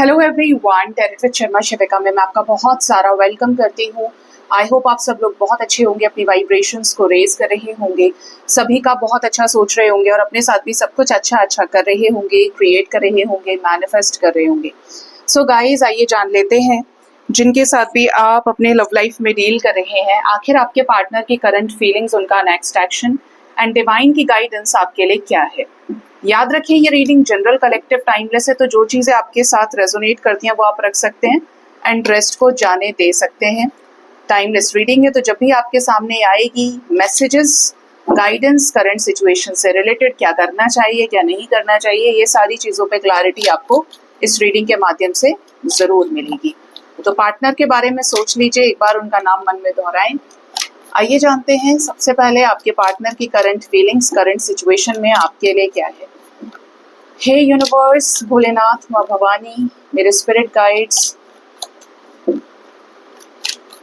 Hello everyone, टेरिट with Sharma शिविका में मैं आपका बहुत सारा वेलकम करती हूँ। आई होप आप सब लोग बहुत अच्छे होंगे, अपनी वाइब्रेशंस को रेज कर रहे होंगे, सभी का बहुत अच्छा सोच रहे होंगे और अपने साथ भी सब कुछ अच्छा अच्छा कर रहे होंगे, क्रिएट कर रहे होंगे, मैनिफेस्ट कर रहे होंगे। सो गाइज, आइए जान लेते हैं जिनके साथ भी आप अपने लव लाइफ में डील कर रहे हैं, आखिर आपके पार्टनर की करंट फीलिंग्स, उनका नेक्स्ट एक्शन एंड डिवाइन की गाइडेंस आपके लिए क्या है। याद रखिए, ये रीडिंग जनरल, कलेक्टिव, टाइमलेस है, तो जो चीजें आपके साथ रेजोनेट करती हैं वो आप रख सकते हैं एंड रेस्ट को जाने दे सकते हैं। टाइमलेस रीडिंग है, तो जब भी आपके सामने आएगी मैसेजेस, गाइडेंस, करंट सिचुएशन से रिलेटेड, क्या करना चाहिए क्या नहीं करना चाहिए, ये सारी चीजों पे क्लैरिटी आपको इस रीडिंग के माध्यम से जरूर मिलेगी। तो पार्टनर के बारे में सोच लीजिए, एक बार उनका नाम मन में दोहराएं। आइए जानते हैं सबसे पहले आपके पार्टनर की करंट फीलिंग्स, करंट सिचुएशन में आपके लिए क्या है। हे यूनिवर्स, भोलेनाथ, माँ भवानी, मेरे स्पिरिट गाइड्स,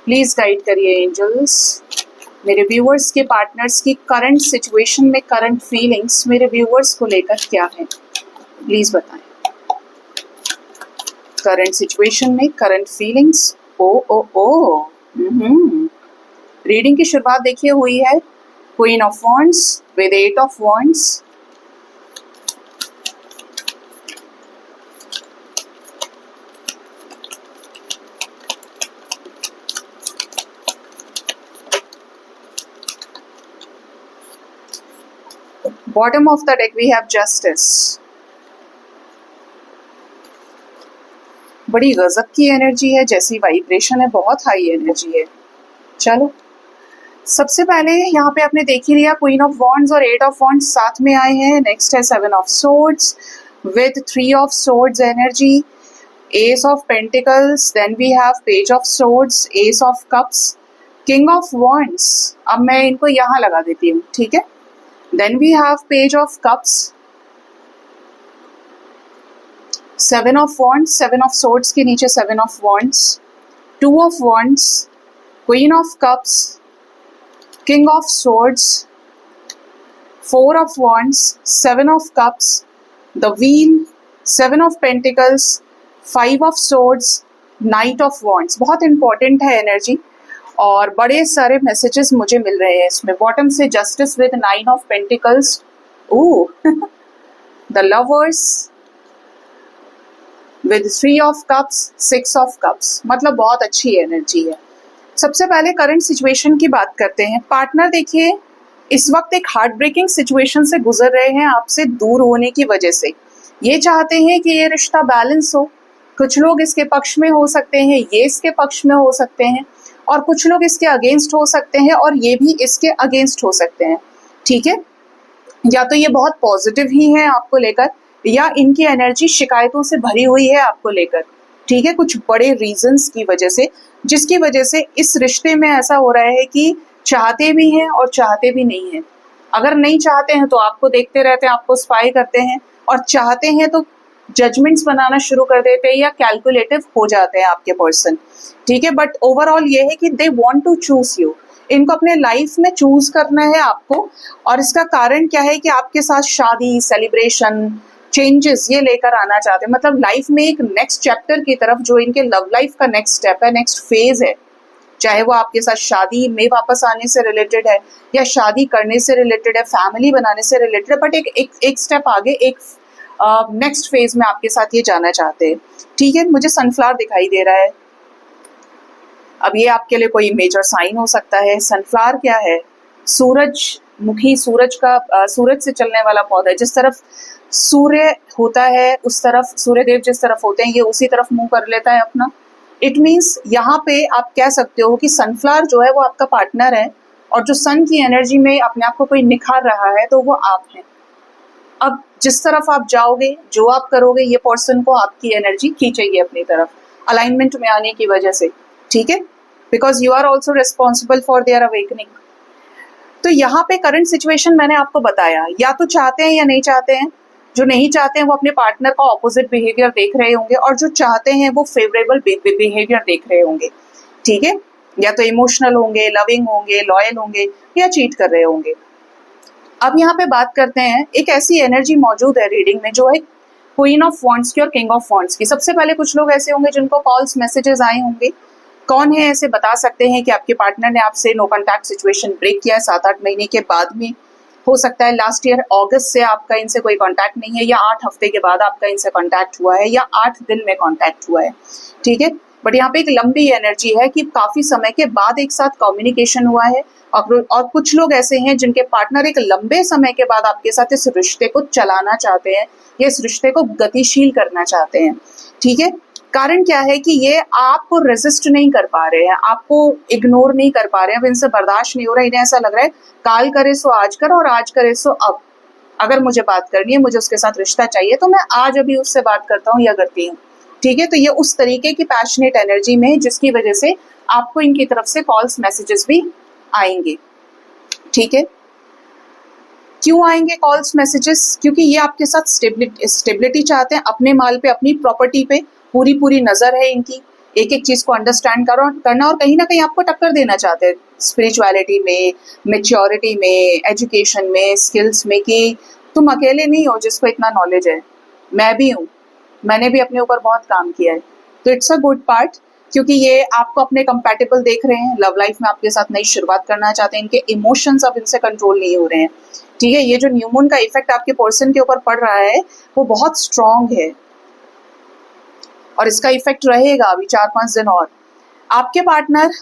प्लीज गाइड करिए एंजल्स। मेरे व्यूअर्स के पार्टनर्स की करंट सिचुएशन में करंट फीलिंग्स मेरे व्यूअर्स को लेकर क्या है, प्लीज बताएं। करंट सिचुएशन में करंट फीलिंग्स। ओ रीडिंग की शुरुआत देखिए हुई है queen of wands with 8 of wands. Bottom of the deck we have justice. बड़ी गजब की एनर्जी है, जैसी वाइब्रेशन है, बहुत हाई एनर्जी है। चलो, सबसे पहले यहाँ पे आपने देख ही लिया, क्वीन ऑफ वॉन्ड्स और 8 ऑफ वॉन्ड्स साथ में आए हैं। नेक्स्ट है 7 of swords with 3 of swords energy, ace of pentacles, then we have page of swords, ace of cups, king of wands. अब मैं इनको यहाँ लगा देती हूँ, ठीक है। Then we have page of cups, 7 of wands, 7 of swords के नीचे 7 of wands, 2 of wands, queen of cups, king of swords, 4 of wands, 7 of cups, the wheel, 7 of pentacles, 5 of swords, night of wands. बहुत important है energy और बड़े सारे messages मुझे मिल रहे हैं इसमें। बॉटम से justice with 9 of pentacles, the lovers with 3 of cups, 6 of cups. मतलब बहुत अच्छी एनर्जी है। सबसे पहले करंट सिचुएशन की बात करते हैं। पार्टनर देखिए, इस वक्त एक हार्ट ब्रेकिंग सिचुएशन से गुजर रहे हैं आपसे दूर होने की वजह से। ये चाहते हैं कि ये रिश्ता बैलेंस हो। कुछ लोग इसके पक्ष में हो सकते हैं, ये इसके पक्ष में हो सकते हैं, और कुछ लोग इसके अगेंस्ट हो सकते हैं और ये भी इसके अगेंस्ट हो सकते हैं, ठीक है। या तो ये बहुत पॉजिटिव ही है आपको लेकर, या इनकी एनर्जी शिकायतों से भरी हुई है आपको लेकर, ठीक है, कुछ बड़े रीजंस की वजह से, जिसकी वजह से इस रिश्ते में ऐसा हो रहा है कि चाहते भी हैं और चाहते भी नहीं हैं। अगर नहीं चाहते हैं तो आपको देखते रहते हैं, आपको स्पाई करते हैं, और चाहते हैं तो जजमेंट्स बनाना शुरू कर देते हैं या कैलकुलेटिव हो जाते हैं आपके पर्सन, ठीक है। बट ओवरऑल ये है कि they want to choose you. इनको अपने लाइफ में चूज करना है आपको, और इसका कारण क्या है कि आपके साथ शादी, सेलिब्रेशन, चेंजेस ये लेकर आना चाहते हैं। मतलब लाइफ में एक नेक्स्ट चैप्टर की तरफ, जो इनके लव लाइफ का नेक्स्ट स्टेप है, नेक्स्ट फेज है, चाहे वो आपके साथ शादी में वापस आने से रिलेटेड है या शादी करने से रिलेटेड है, फैमिली बनाने से रिलेटेड है, बट एक स्टेप आगे, एक नेक्स्ट फेज में आपके साथ ये जाना चाहते हैं, ठीक है। मुझे सनफ्लावर दिखाई दे रहा है। अब ये आपके लिए कोई मेजर साइन हो सकता है। सनफ्लावर क्या है? सूरजमुखी, सूरज से चलने वाला पौधा है। जिस तरफ सूर्य होता है उस तरफ, सूर्य देव जिस तरफ होते हैं, ये उसी तरफ मुंह कर लेता है अपना। इट मीन्स यहाँ पे आप कह सकते हो कि सनफ्लावर जो है वो आपका पार्टनर है, और जो सन की एनर्जी में अपने आप को कोई निखार रहा है तो वो आप हैं। अब जिस तरफ आप जाओगे, जो आप करोगे, ये पर्सन को आपकी एनर्जी खींचेगी अपनी तरफ, अलाइनमेंट में आने की वजह से, ठीक है, because you are also responsible for their awakening. तो यहाँ पे करंट सिचुएशन मैंने आपको बताया, या तो चाहते हैं या नहीं चाहते हैं। जो नहीं चाहते हैं वो अपने पार्टनर का ऑपोजिट बिहेवियर देख रहे होंगे, और जो चाहते हैं वो फेवरेबल बिहेवियर देख रहे होंगे, ठीक है। या तो इमोशनल होंगे, लविंग होंगे, लॉयल होंगे, या चीट कर रहे होंगे। अब यहाँ पे बात करते हैं, एक ऐसी एनर्जी मौजूद है रीडिंग में जो है क्वीन ऑफ वॉन्ड्स की और किंग ऑफ वॉन्ड्स की। सबसे पहले कुछ लोग ऐसे होंगे जिनको कॉल्स मैसेजेस आए होंगे। कौन है ऐसे बता सकते हैं कि आपके पार्टनर ने आपसे नो कॉन्टैक्ट सिचुएशन ब्रेक किया है 7-8 महीने के बाद में। हो सकता है लास्ट ईयर अगस्त से आपका इनसे कोई कांटेक्ट नहीं है, या 8 हफ्ते के बाद आपका इनसे कांटेक्ट हुआ है, या 8 दिन में कांटेक्ट हुआ है, ठीक है। बट यहाँ पे एक लंबी एनर्जी है कि काफी समय के बाद एक साथ कम्युनिकेशन हुआ है। और कुछ लोग ऐसे हैं जिनके पार्टनर एक लंबे समय के बाद आपके साथ इस रिश्ते को चलाना चाहते हैं या इस रिश्ते को गतिशील करना चाहते हैं, ठीक है। कारण क्या है कि ये आपको रेजिस्ट नहीं कर पा रहे हैं, आपको इग्नोर नहीं कर पा रहे हैं, अब इनसे बर्दाश्त नहीं हो रहा है। इन्हें ऐसा लग रहा है काल करे सो आज कर और आज करे सो अब। अगर मुझे बात करनी है, मुझे उसके साथ रिश्ता चाहिए, तो मैं आज अभी उससे बात करता हूँ या करती हूँ, ठीक है। तो ये उस तरीके की पैशनेट एनर्जी में है जिसकी वजह से आपको इनकी तरफ से कॉल्स मैसेजेस भी आएंगे, ठीक है। क्यों आएंगे कॉल्स मैसेजेस? क्योंकि ये आपके साथ स्टेबिलिटी चाहते हैं, अपने माल पे, अपनी प्रॉपर्टी पे पूरी नजर है इनकी, एक एक चीज को अंडरस्टैंड करना, और कहीं ना कहीं आपको टक्कर देना चाहते हैं स्पिरिचुअलिटी में, मेच्योरिटी में, एजुकेशन में, स्किल्स में, कि तुम अकेले नहीं हो जिसको इतना नॉलेज है, मैं भी हूँ, मैंने भी अपने ऊपर बहुत काम किया है। तो इट्स अ गुड पार्ट, क्योंकि ये आपको अपने कंपैटिबल देख रहे हैं, लव लाइफ में आपके साथ नई शुरुआत करना चाहते हैं, इनके इमोशंस अब इनसे कंट्रोल नहीं हो रहे हैं, ठीक है। ये जो न्यू मून का इफेक्ट आपके पर्सन के ऊपर पड़ रहा है वो बहुत स्ट्रांग है और इसका इफेक्ट रहेगा अभी 4-5 दिन और। आपके पार्टनर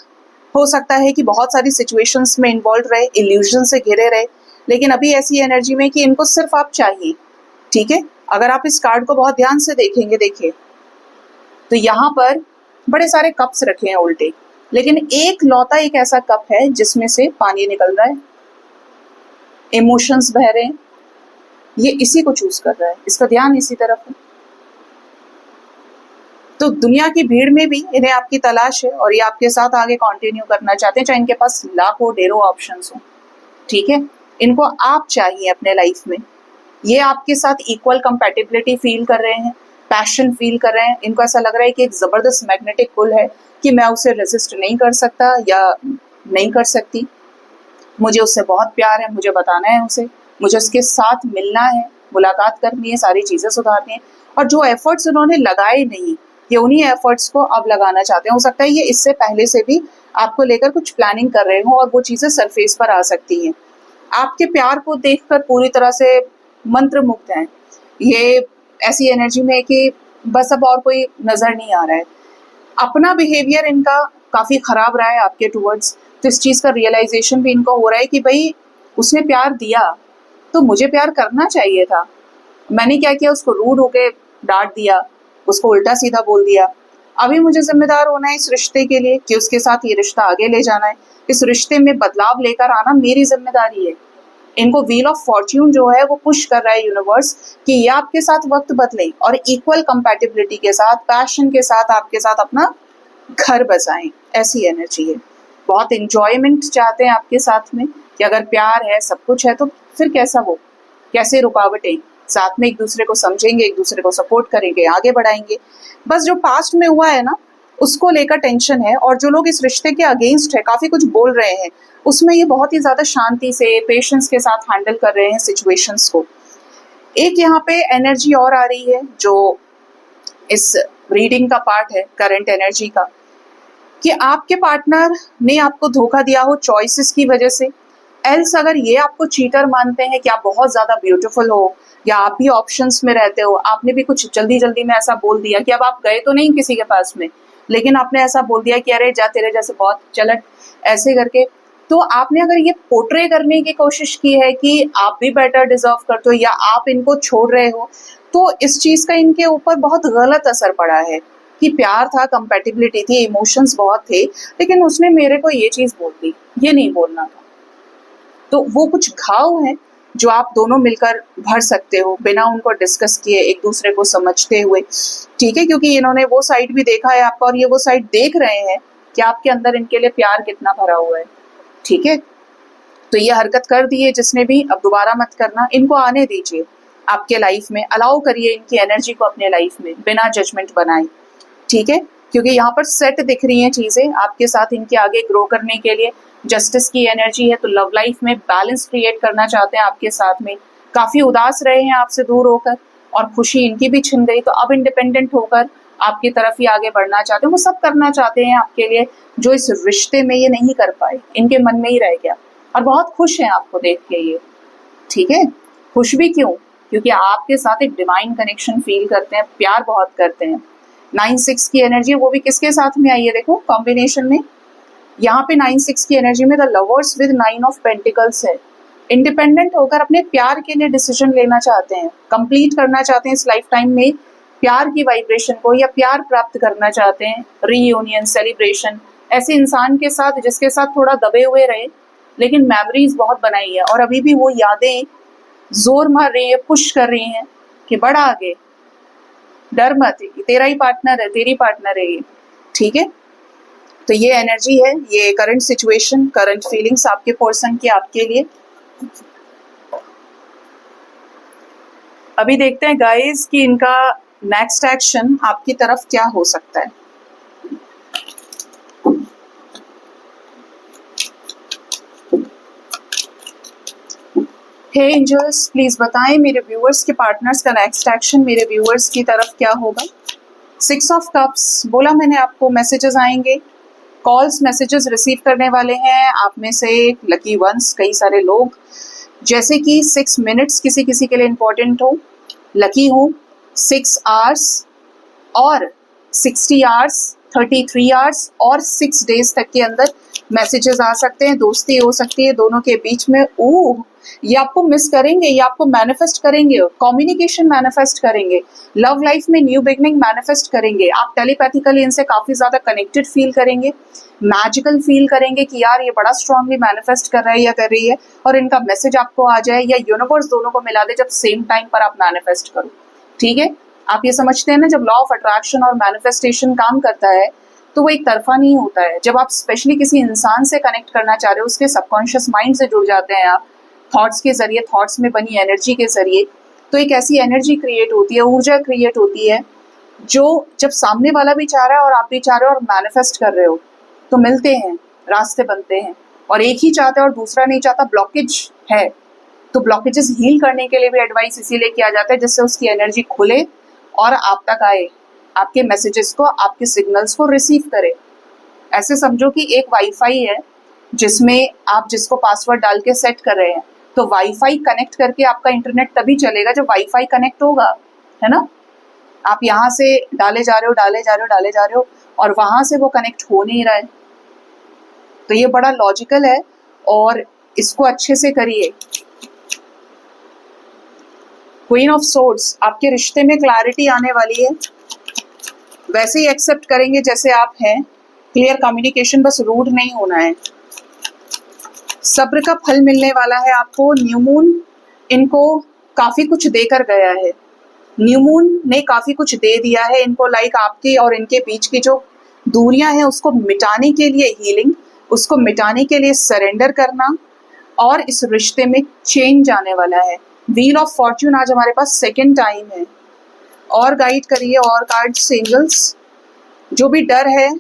हो सकता है कि बहुत सारी सिचुएशंस में इन्वॉल्व रहे, इल्यूजन से घिरे रहे, लेकिन अभी ऐसी एनर्जी में कि इनको सिर्फ आप चाहिए, ठीक है। अगर आप इस कार्ड को बहुत ध्यान से देखेंगे, देखिए तो यहाँ पर बड़े सारे कप्स रखे हैं उल्टे, लेकिन एक लौता एक ऐसा कप है जिसमें से पानी निकल रहा है, इमोशंस बह रहे हैं, ये इसी को चूज कर रहा है, इसका ध्यान इसी तरफ है। तो दुनिया की भीड़ में भी इन्हें आपकी तलाश है और ये आपके साथ आगे कंटिन्यू करना चाहते हैं, चाहे इनके पास लाखों ढेरों ऑप्शंस हो, ठीक है। इनको आप चाहिए अपने लाइफ में, ये आपके साथ इक्वल कंपैटिबिलिटी फील कर रहे हैं, पैशन फील कर रहे हैं, इनको ऐसा लग रहा है कि एक जबरदस्त मैग्नेटिक पुल है कि मैं उसे रेजिस्ट नहीं कर सकता या नहीं कर सकती, मुझे उससे बहुत प्यार है, मुझे बताना है उसे, मुझे उसके साथ मिलना है, मुलाकात करनी है, सारी चीजें सुधारनी है। और जो एफर्ट्स उन्होंने लगाए नहीं, ये उन्हीं एफर्ट्स को अब लगाना चाहते हैं। हो सकता है ये इससे पहले से भी आपको लेकर कुछ प्लानिंग कर रहे हो और वो चीजें सरफेस पर आ सकती हैं। आपके प्यार को देखकर पूरी तरह से मंत्र मुग्ध हैं। ये ऐसी एनर्जी में है कि बस अब और कोई नजर नहीं आ रहा है। अपना बिहेवियर इनका काफी खराब रहा है आपके टूवर्ड्स, तो इस चीज का रियलाइजेशन भी इनको हो रहा है कि भाई उसने प्यार दिया तो मुझे प्यार करना चाहिए था, मैंने क्या किया, उसको रूड होके डांट दिया, उसको उल्टा सीधा बोल दिया। अभी मुझे जिम्मेदार होना है इस रिश्ते के लिए कि उसके साथ ये रिश्ता आगे ले जाना है, इस रिश्ते में बदलाव लेकर आना मेरी जिम्मेदारी है। इनको व्हील ऑफ फॉर्च्यून जो है वो पुश कर रहा है यूनिवर्स कि ये आपके साथ वक्त बदले और इक्वल कंपैटिबिलिटी के साथ, पैशन के साथ आपके साथ अपना घर बसाएं। ऐसी एनर्जी है, बहुत इंजॉयमेंट चाहते हैं आपके साथ में, कि अगर प्यार है, सब कुछ है, तो फिर कैसा वो, कैसे रुकावटें, साथ में एक दूसरे को समझेंगे, एक दूसरे को सपोर्ट करेंगे, आगे बढ़ाएंगे। बस जो पास्ट में हुआ है ना, उसको लेकर टेंशन है, और जो लोग इस रिश्ते के अगेंस्ट है, काफी कुछ बोल रहे हैं, उसमें ये बहुत ही ज्यादा शांति से, पेशेंस के साथ हैंडल कर रहे हैं सिचुएशंस को। एक यहाँ पे एनर्जी और आ रही है जो इस रीडिंग का पार्ट है, करंट एनर्जी का, कि आपके पार्टनर ने आपको धोखा दिया हो चॉइसेस की वजह से, एल्स अगर ये आपको चीटर मानते हैं कि आप बहुत ज्यादा ब्यूटीफुल हो या आप भी ऑप्शंस में रहते हो, आपने भी कुछ जल्दी जल्दी में ऐसा बोल दिया कि अब आप गए तो नहीं किसी के पास में, लेकिन आपने ऐसा बोल दिया कि अरे जा तेरे जैसे बहुत चलट, ऐसे करके, तो आपने अगर ये पोर्ट्रे करने की कोशिश की है कि आप भी बेटर डिजर्व करते हो या आप इनको छोड़ रहे हो, तो इस चीज का इनके ऊपर बहुत गलत असर पड़ा है कि प्यार था, कंपैटिबिलिटी थी, इमोशंस बहुत थे, लेकिन उसने मेरे को ये चीज बोल दी, ये नहीं बोलना था। तो वो कुछ घाव हैं जो आप दोनों मिलकर भर सकते हो बिना उनको डिस्कस किए, एक दूसरे को समझते हुए, ठीक है। क्योंकि इन्होंने वो साइड भी देखा है आपका और ये वो साइड देख रहे हैं कि आपके अंदर इनके लिए प्यार कितना भरा हुआ है, ठीक है। तो ये हरकत कर दी है जिसने भी, अब दोबारा मत करना, इनको आने दीजिए आपके लाइफ में, अलाउ करिए इनकी एनर्जी को अपने लाइफ में बिना जजमेंट बनाए, ठीक है। क्योंकि यहाँ पर सेट दिख रही हैं चीजें आपके साथ इनके आगे ग्रो करने के लिए, जस्टिस की एनर्जी है, तो लव लाइफ में बैलेंस क्रिएट करना चाहते हैं आपके साथ में, काफी उदास रहे हैं आपसे दूर होकर और खुशी इनकी भी छिन गई, तो अब इंडिपेंडेंट होकर आपकी तरफ ही आगे बढ़ना चाहते हैं। वो सब करना चाहते हैं आपके लिए जो इस रिश्ते में ये नहीं कर पाए, इनके मन में ही रह गया, और बहुत खुश हैं आपको देख के ये। ठीक है, खुश भी क्यों? क्योंकि आपके साथ एक डिवाइन कनेक्शन फील करते हैं, प्यार बहुत करते हैं। 9-6 की एनर्जी, वो भी किसके साथ में आई है देखो कॉम्बिनेशन में। यहाँ पे 9-6 की एनर्जी में the lovers with 9 of pentacles है। इंडिपेंडेंट होकर अपने प्यार के लिए डिसीजन लेना चाहते हैं, कंप्लीट करना चाहते हैं इस लाइफ टाइम में प्यार की वाइब्रेशन को, या प्यार प्राप्त करना चाहते हैं, रीयूनियन, सेलिब्रेशन, ऐसे इंसान के साथ जिसके साथ थोड़ा दबे हुए रहे लेकिन मेमोरीज बहुत बनाई है और अभी भी वो यादें जोर मार रही है, पुश कर रही हैं कि बढ़ आगे, डर मत, तेरा ही पार्टनर है, तेरी पार्टनर है ये। ठीक है, तो ये एनर्जी है, ये करंट सिचुएशन, करंट फीलिंग्स आपके पर्सन की आपके लिए। अभी देखते हैं गाइस कि इनका नेक्स्ट एक्शन आपकी तरफ क्या हो सकता है। हे एंजल्स, प्लीज बताएं मेरे व्यूअर्स के पार्टनर्स का नेक्स्ट एक्शन मेरे व्यूअर्स की तरफ क्या होगा। 6 ऑफ कप्स, बोला मैंने आपको मैसेजेस आएंगे, कॉल्स मैसेजेस रिसीव करने वाले हैं आप में से लकी वंस, कई सारे लोग, जैसे कि 6 मिनट्स किसी किसी के लिए इंपॉर्टेंट हो, लकी हो, 6 आवर्स और 60 आवर्स, 33 आवर्स और 6 डेज तक के अंदर मैसेजेस आ सकते हैं, दोस्ती हो सकती है दोनों के बीच में। ओह, ये आपको मिस करेंगे, ये आपको मैनिफेस्ट करेंगे, कम्युनिकेशन मैनिफेस्ट करेंगे, लव लाइफ में न्यू बिगनिंग मैनिफेस्ट करेंगे, आप टेलीपैथिकली इनसे काफी ज्यादा कनेक्टेड फील करेंगे, मैजिकल फील करेंगे कि यार ये बड़ा स्ट्रांगली मैनिफेस्ट कर रहा है या कर रही है, और इनका मैसेज आपको आ जाए या यूनिवर्स दोनों को मिला दे जब सेम टाइम पर आप मैनिफेस्ट करो। ठीक है, आप ये समझते हैं ना, जब लॉ ऑफ अट्रैक्शन और मैनिफेस्टेशन काम करता है तो वो एक तरफा नहीं होता है। जब आप स्पेशली किसी इंसान से कनेक्ट करना चाह रहे हो, उसके सबकॉन्शियस माइंड से जुड़ जाते हैं आप, थॉट्स के जरिए, थॉट्स में बनी एनर्जी के जरिए, तो एक ऐसी एनर्जी क्रिएट होती है, ऊर्जा क्रिएट होती है, जो जब सामने वाला भी चाह रहा है और आप भी चाह रहे हो और मैनिफेस्ट कर रहे हो तो मिलते हैं, रास्ते बनते हैं। और एक ही चाहता है और दूसरा नहीं चाहता, ब्लॉकेज है, तो ब्लॉकेजेस हील करने के लिए भी एडवाइस इसीलिए किया जाता है जिससे उसकी एनर्जी खुले और आप तक आए, आपके मैसेजेस को, आपके सिग्नल्स को रिसीव करे। ऐसे समझो कि एक वाईफाई है जिसमें आप जिसको पासवर्ड डाल के सेट कर रहे हैं, तो वाईफाई कनेक्ट करके आपका इंटरनेट तभी चलेगा जब वाईफाई कनेक्ट होगा, है ना। आप यहाँ से डाले जा रहे हो और वहां से वो कनेक्ट हो नहीं रहा है, तो ये बड़ा लॉजिकल है और इसको अच्छे से करिए। क्वीन ऑफ सोर्ड्स, आपके रिश्ते में क्लैरिटी आने वाली है, वैसे ही एक्सेप्ट करेंगे जैसे आप हैं, क्लियर कम्युनिकेशन, बस रूड नहीं होना है। सब्र का फल मिलने वाला है आपको। न्यू मून इनको काफी कुछ देकर गया है, न्यू मून ने काफी कुछ दे दिया है इनको, लाइक आपके और इनके बीच की जो दूरियां हैं उसको मिटाने के लिए हीलिंग, उसको मिटाने के लिए सरेंडर करना, और इस रिश्ते में चेंज आने वाला है। व्हील ऑफ फॉर्च्यून आज हमारे पास सेकेंड टाइम है, और गाइड करिए और कार्ड्स एंजल्स। जो भी डर है,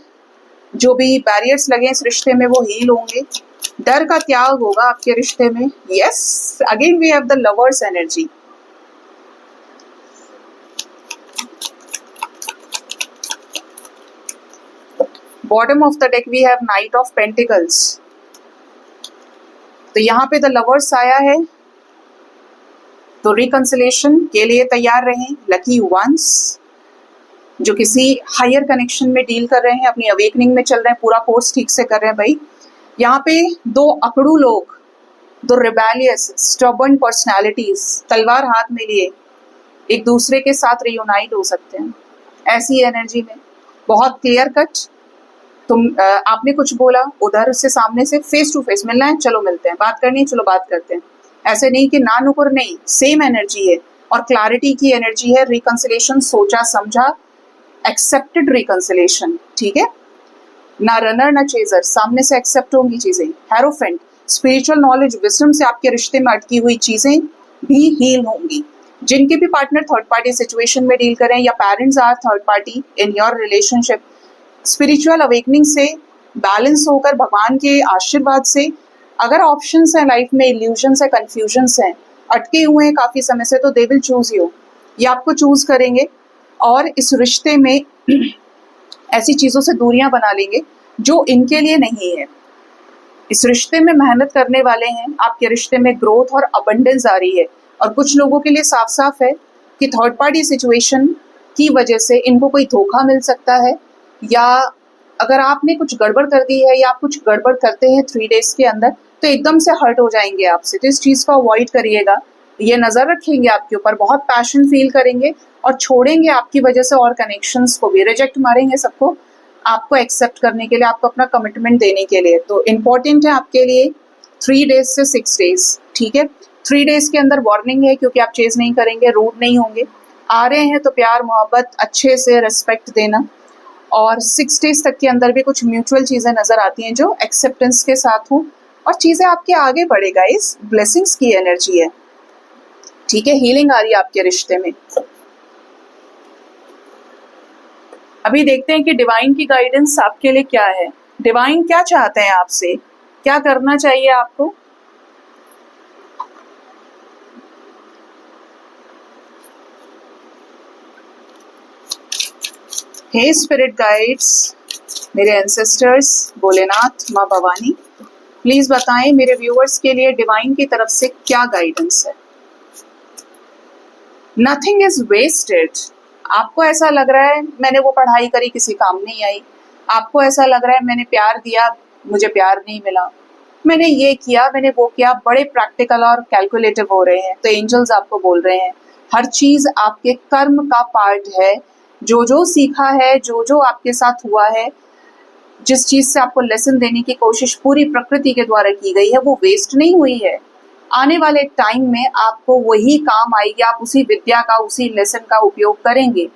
जो भी बैरियर्स लगे इस रिश्ते में वो हील होंगे, डर का त्याग होगा आपके रिश्ते में। Yes, again we have the lovers energy. Bottom of the deck we have knight of pentacles, तो यहाँ पे द लवर्स आया है, तो रिकंसिलेशन के लिए तैयार रहें। लकी वंस जो किसी हायर कनेक्शन में डील कर रहे हैं, अपनी अवेकनिंग में चल रहे हैं, पूरा कोर्स ठीक से कर रहे हैं भाई। यहाँ पे 2 अकड़ू लोग, 2 रिबेलियस स्टबर्न पर्सनैलिटीज तलवार हाथ में लिए एक दूसरे के साथ रियूनाइट हो सकते हैं। ऐसी एनर्जी में बहुत क्लियर कट, तुम आपने कुछ बोला, उधर से सामने से फेस टू फेस मिलना है, चलो मिलते हैं, बात करनी है, चलो बात करते हैं। ऐसे नहीं कि ना नुकुर, नहीं, सेम एनर्जी है और क्लैरिटी की एनर्जी है। रिकंसिलेशन, सोचा समझा, एक्सेप्टेड रिकंसिलेशन। ठीक है, ना रनर ना चेजर, सामने से एक्सेप्ट होंगी चीजें। हेरोफेंट, स्पिरिचुअल नॉलेज, विजडम से आपके रिश्ते में अटकी हुई चीजें भी हील होंगी। जिनके भी पार्टनर थर्ड पार्टी सिचुएशन में डील करें या parents are third party in your relationship, spiritual awakening से बैलेंस होकर भगवान के आशीर्वाद से, अगर ऑप्शंस हैं लाइफ में, इल्यूजन्स है, कंफ्यूजन्स हैं, अटके हुए हैं काफी समय से, तो दे विल चूज यू। ये आपको चूज करेंगे और इस रिश्ते में ऐसी चीज़ों से दूरियां बना लेंगे जो इनके लिए नहीं है। इस रिश्ते में मेहनत करने वाले हैं, आपके रिश्ते में ग्रोथ और अबंडेंस आ रही है। और कुछ लोगों के लिए साफ साफ है कि थर्ड पार्टी सिचुएशन की वजह से इनको कोई धोखा मिल सकता है, या अगर आपने कुछ गड़बड़ कर दी है या आप कुछ गड़बड़ करते हैं 3 डेज के अंदर तो एकदम से हर्ट हो जाएंगे आपसे। तो इस चीज़ को अवॉइड करिएगा। ये नज़र रखेंगे आपके ऊपर, बहुत पैशन फील करेंगे और छोड़ेंगे आपकी वजह से और कनेक्शंस को भी, रिजेक्ट मारेंगे सबको आपको एक्सेप्ट करने के लिए, आपको अपना कमिटमेंट देने के लिए। तो इम्पोर्टेंट है आपके लिए 3 डेज से 6 डेज, ठीक है। 3 डेज के अंदर वार्निंग है क्योंकि आप चेज नहीं करेंगे, रूड नहीं होंगे। आ रहे हैं तो प्यार मोहब्बत अच्छे से रिस्पेक्ट देना, और 6 डेज तक के अंदर भी कुछ म्यूचुअल चीज़ें नज़र आती हैं जो एक्सेप्टेंस के साथ हो और चीज़ें आपके आगे बढ़े। गाइस, ब्लेसिंग्स की एनर्जी है, ठीक है। हीलिंग आ रही है आपके रिश्ते में। अभी देखते हैं कि डिवाइन की गाइडेंस आपके लिए क्या है। डिवाइन क्या चाहते हैं आपसे, क्या करना चाहिए आपको। हे स्पिरिट गाइड्स, मेरे एंसेस्टर्स, भोलेनाथ, माँ भवानी, प्लीज बताएं मेरे व्यूअर्स के लिए डिवाइन की तरफ से क्या गाइडेंस है। Nothing is wasted. आपको ऐसा लग रहा है मैंने वो पढ़ाई करी किसी काम नहीं आई, आपको ऐसा लग रहा है मैंने प्यार दिया मुझे प्यार नहीं मिला, मैंने ये किया मैंने वो किया, बड़े प्रैक्टिकल और कैलकुलेटिव हो रहे हैं। तो एंजल्स आपको बोल रहे हैं हर चीज आपके कर्म का पार्ट है। जो जो सीखा है, जो जो आपके साथ हुआ है, जिस चीज से आपको लेसन देने की कोशिश पूरी प्रकृति के द्वारा की गई है, वो वेस्ट नहीं हुई है। आने वाले टाइम में आपको वही काम आएगी, आप उसी विद्या का, उसी लेसन का उपयोग करेंगे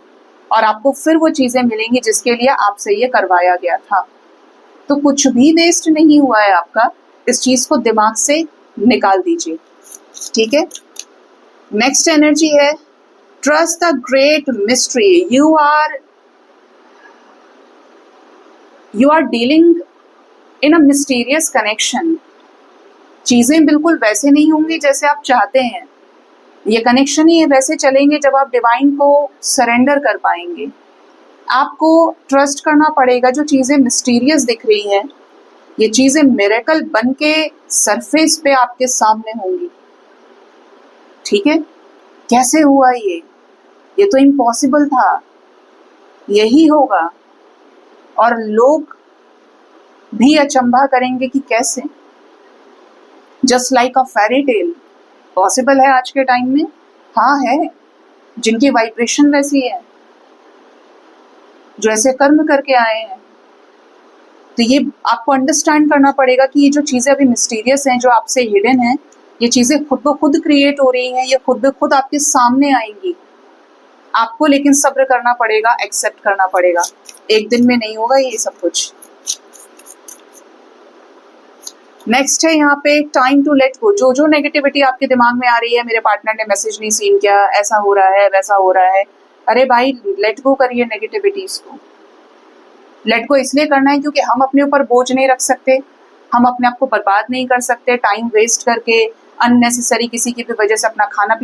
और आपको फिर वो चीजें मिलेंगी जिसके लिए आपसे ये करवाया गया था। तो कुछ भी वेस्ट नहीं हुआ है आपका, इस चीज को दिमाग से निकाल दीजिए, ठीक है। नेक्स्ट एनर्जी है trust the great mystery. You are dealing in a mysterious connection. चीजें बिल्कुल वैसे नहीं होंगी जैसे आप चाहते हैं, ये कनेक्शन ही वैसे चलेंगे जब आप डिवाइन को सरेंडर कर पाएंगे। आपको ट्रस्ट करना पड़ेगा। जो चीजें मिस्टीरियस दिख रही हैं, ये चीजें मिरेकल बन के सरफेस पे आपके सामने होंगी, ठीक है। कैसे हुआ ये तो इम्पॉसिबल था, यही होगा। और लोग भी अचंभा करेंगे कि कैसे, जस्ट लाइक अ फेरी टेल। पॉसिबल है आज के टाइम में, हाँ है, जिनकी वाइब्रेशन वैसी है, जो ऐसे कर्म करके आए हैं। तो ये आपको अंडरस्टैंड करना पड़ेगा कि ये जो चीज़ें अभी मिस्टीरियस हैं, जो आपसे हिडन हैं, ये चीज़ें खुद ब खुद क्रिएट हो रही हैं, ये खुद ब खुद आपके सामने आएंगी। आपको लेकिन सब्र करना पड़ेगा, एक्सेप्ट करना पड़ेगा। एक दिन में नहीं होगा ये सब कुछ। नेक्स्ट है यहाँ पे टाइम टू लेट गो। जो जो नेगेटिविटी आपके दिमाग में आ रही है, मेरे पार्टनर ने मैसेज नहीं सीन किया, ऐसा हो रहा है, वैसा हो रहा है, अरे भाई लेट गो करिए नेगेटिविटीज को। लेट गो इसलिए करना है क्योंकि हम अपने ऊपर बोझ नहीं रख सकते, हम अपने आप को बर्बाद नहीं कर सकते टाइम वेस्ट करके, अननेसेसरी किसी की भी वजह से अपना खाना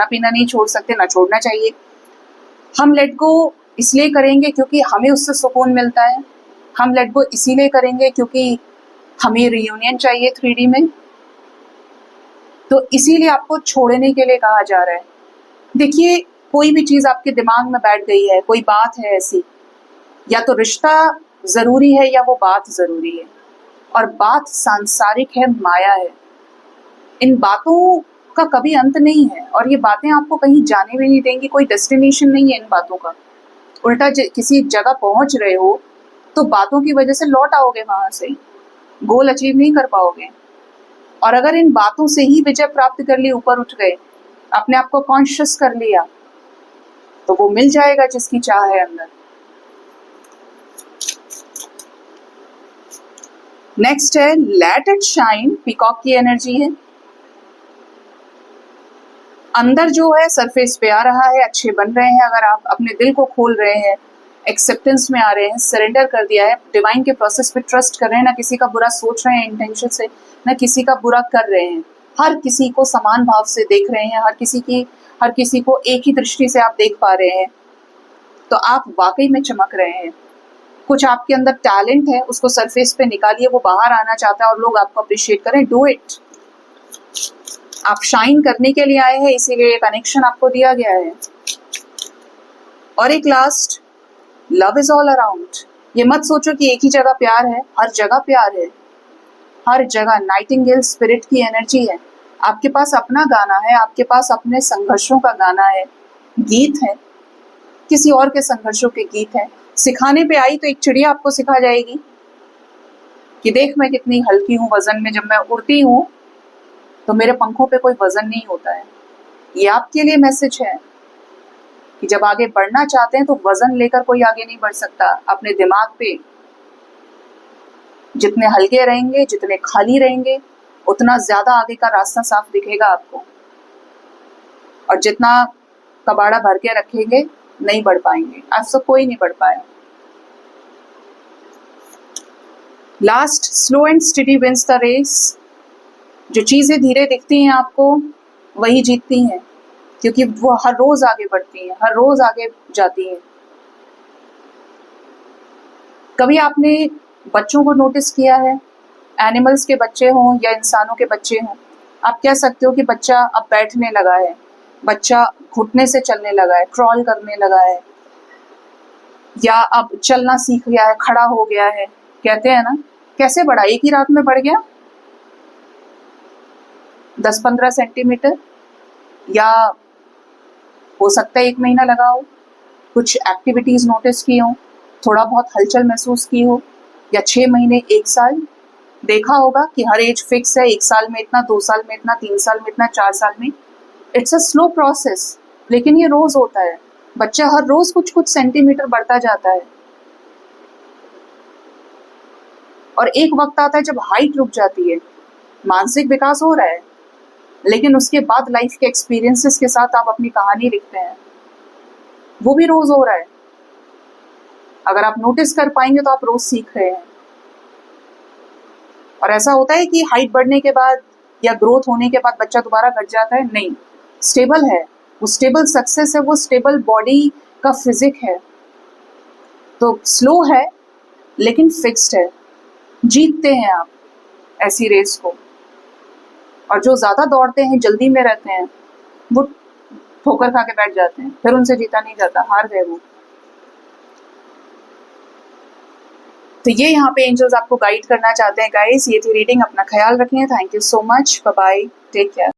पीना नहीं छोड़ सकते, ना छोड़ना चाहिए। हम लेट गो इसलिए करेंगे क्योंकि हमें उससे सुकून मिलता है। हम लेट गो इसीलिए करेंगे क्योंकि हमें रियूनियन चाहिए 3D में। तो इसीलिए आपको छोड़ने के लिए कहा जा रहा है। देखिए, कोई भी चीज आपके दिमाग में बैठ गई है, कोई बात है ऐसी, या तो रिश्ता जरूरी है या वो बात जरूरी है। और बात सांसारिक है, माया है। इन बातों का कभी अंत नहीं है और ये बातें आपको कहीं जाने भी नहीं देंगी। कोई डेस्टिनेशन नहीं है इन बातों का। उल्टा किसी जगह पहुंच रहे हो तो बातों की वजह से लौट आओगे, वहां से गोल अचीव नहीं कर पाओगे। और अगर इन बातों से ही विजय प्राप्त कर ली, ऊपर उठ गए, अपने आप को कॉन्शियस कर लिया, तो वो मिल जाएगा जिसकी चाह है अंदर। नेक्स्ट है लेट इट शाइन। पीकॉक की एनर्जी है। अंदर जो है सरफेस पे आ रहा है, अच्छे बन रहे हैं। अगर आप अपने दिल को खोल रहे हैं, एक्सेप्टेंस में आ रहे हैं, सरेंडर कर दिया है, डिवाइन के प्रोसेस पे ट्रस्ट कर रहे हैं, ना किसी का बुरा सोच रहे हैं इंटेंशन से, ना किसी का बुरा कर रहे हैं, हर किसी को समान भाव से देख रहे हैं, हर किसी को एक ही दृष्टि से आप देख पा रहे हैं, तो आप वाकई में चमक रहे हैं। कुछ आपके अंदर टैलेंट है, उसको सरफेस पे निकालिए, वो बाहर आना चाहता है और लोग आपको अप्रिशिएट करें। Do it. आप शाइन करने के लिए आए हैं, इसीलिए कनेक्शन आपको दिया गया है। और एक last, love is all around. ये मत सोचो कि एक ही जगह प्यार है, हर जगह प्यार है, हर जगह नाइटिंगेल स्पिरिट की एनर्जी है। आपके पास अपना गाना है, आपके पास अपने संघर्षों का गाना है, गीत है, किसी और के संघर्षों के गीत है। सिखाने पे आई तो एक चिड़िया आपको सिखा जाएगी कि देख मैं कितनी हल्की हूँ वजन में, जब मैं उड़ती हूँ तो मेरे पंखों पे कोई वजन नहीं होता है। ये आपके लिए मैसेज है कि जब आगे बढ़ना चाहते हैं तो वजन लेकर कोई आगे नहीं बढ़ सकता। अपने दिमाग पे जितने हल्के रहेंगे, जितने खाली रहेंगे, उतना ज्यादा आगे का रास्ता साफ दिखेगा आपको। और जितना कबाड़ा भर के रखेंगे नहीं बढ़ पाएंगे। आज तो कोई नहीं बढ़ पाया। Last, slow and steady wins the race. जो चीजें धीरे दिखती हैं आपको वही जीतती हैं, क्योंकि वो हर रोज आगे बढ़ती हैं, हर रोज आगे जाती हैं। कभी आपने बच्चों को नोटिस किया है, एनिमल्स के बच्चे हों या इंसानों के बच्चे हों, आप कह सकते हो कि बच्चा अब बैठने लगा है, बच्चा घुटने से चलने लगा है, क्रॉल करने लगा है, या अब चलना सीख गया है, खड़ा हो गया है। कहते हैं ना, कैसे बढ़ा, एक ही रात में बढ़ गया 10-15 सेंटीमीटर, या हो सकता है 1 महीना लगा हो, कुछ एक्टिविटीज नोटिस की हो, थोड़ा बहुत हलचल महसूस की हो, या 6 महीने, 1 साल। देखा होगा कि हर एज फिक्स है, 1 साल में इतना, 2 साल में इतना, 3 साल में इतना, 4 साल में। इट्स अ स्लो प्रोसेस, लेकिन ये रोज होता है। बच्चा हर रोज कुछ कुछ सेंटीमीटर बढ़ता जाता है, और एक वक्त आता है जब हाइट रुक जाती है। मानसिक विकास हो रहा है, लेकिन उसके बाद लाइफ के एक्सपीरियंसेस के साथ आप अपनी कहानी लिखते हैं, वो भी रोज हो रहा है। अगर आप नोटिस कर पाएंगे तो आप रोज सीख रहे हैं। और ऐसा होता है कि हाइट बढ़ने के बाद या ग्रोथ होने के बाद बच्चा दोबारा घट जाता है, नहीं, स्टेबल है, वो स्टेबल सक्सेस है, वो स्टेबल बॉडी का फिजिक है। तो स्लो है लेकिन फिक्स्ड है। जीतते हैं आप ऐसी रेस को। और जो ज्यादा दौड़ते हैं, जल्दी में रहते हैं, वो ठोकर खा के बैठ जाते हैं, फिर उनसे जीता नहीं जाता, हार गए वो। तो ये यहाँ पे एंजल्स आपको गाइड करना चाहते हैं गाइस। ये थी रीडिंग, अपना ख्याल रखें। Thank you so much, bye bye, take care.